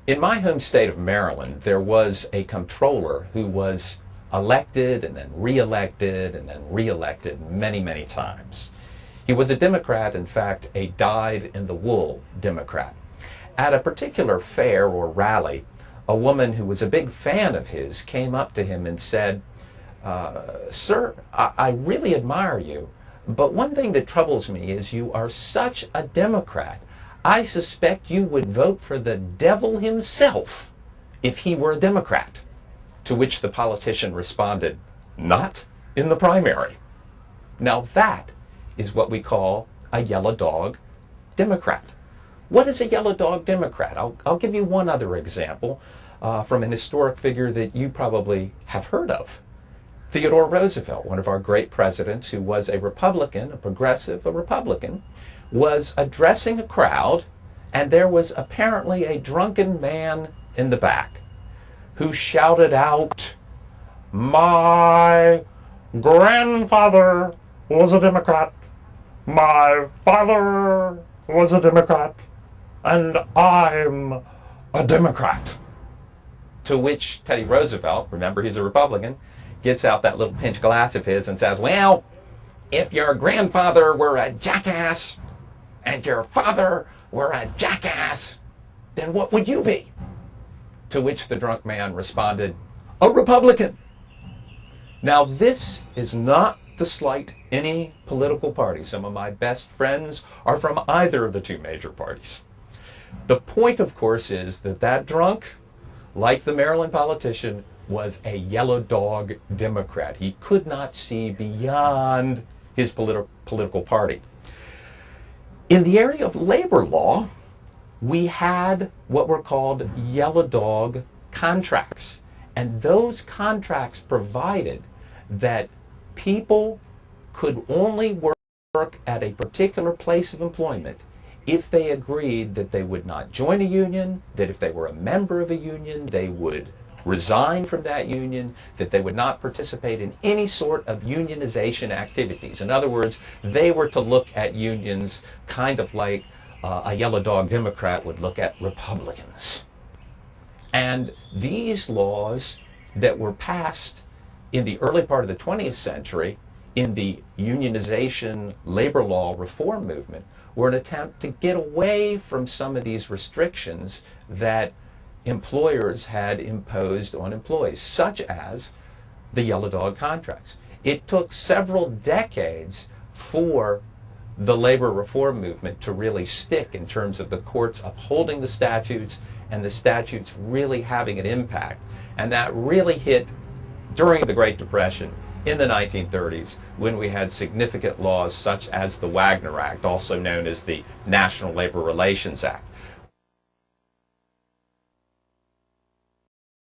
In my home state of Maryland, there was a comptroller who was elected and then reelected and then reelected many, many times. He was a Democrat, in fact, a dyed-in-the-wool Democrat. At a particular fair or rally, a woman who was a big fan of his came up to him and said, "Sir, I really admire you, but one thing that troubles me is you are such a Democrat. I suspect you would vote for the devil himself if he were a Democrat." To which the politician responded, "Not in the primary." Now that is what we call a yellow dog Democrat. What is a yellow dog Democrat? I'll give you one other example from an historic figure that you probably have heard of. Theodore Roosevelt, one of our great presidents who was a Republican, a progressive, a Republican, was addressing a crowd, and there was apparently a drunken man in the back who shouted out, "My grandfather was a Democrat, my father was a Democrat, and I'm a Democrat." To which Teddy Roosevelt, remember he's a Republican, gets out that little pinch glass of his and says, "Well, if your grandfather were a jackass and your father were a jackass, then what would you be?" To which the drunk man responded, "A Republican." Now this is not to slight any political party. Some of my best friends are from either of the two major parties. The point, of course, is that that drunk, like the Maryland politician, was a yellow dog Democrat. He could not see beyond his political party. In the area of labor law, we had what were called yellow dog contracts. And those contracts provided that people could only work at a particular place of employment if they agreed that they would not join a union, that if they were a member of a union, they would resign from that union, that they would not participate in any sort of unionization activities. In other words, they were to look at unions kind of like a yellow dog Democrat would look at Republicans. And these laws that were passed in the early part of the 20th century in the unionization labor law reform movement were an attempt to get away from some of these restrictions that employers had imposed on employees, such as the yellow dog contracts. It took several decades for the labor reform movement to really stick in terms of the courts upholding the statutes and the statutes really having an impact. And that really hit during the Great Depression in the 1930s when we had significant laws such as the Wagner Act, also known as the National Labor Relations Act.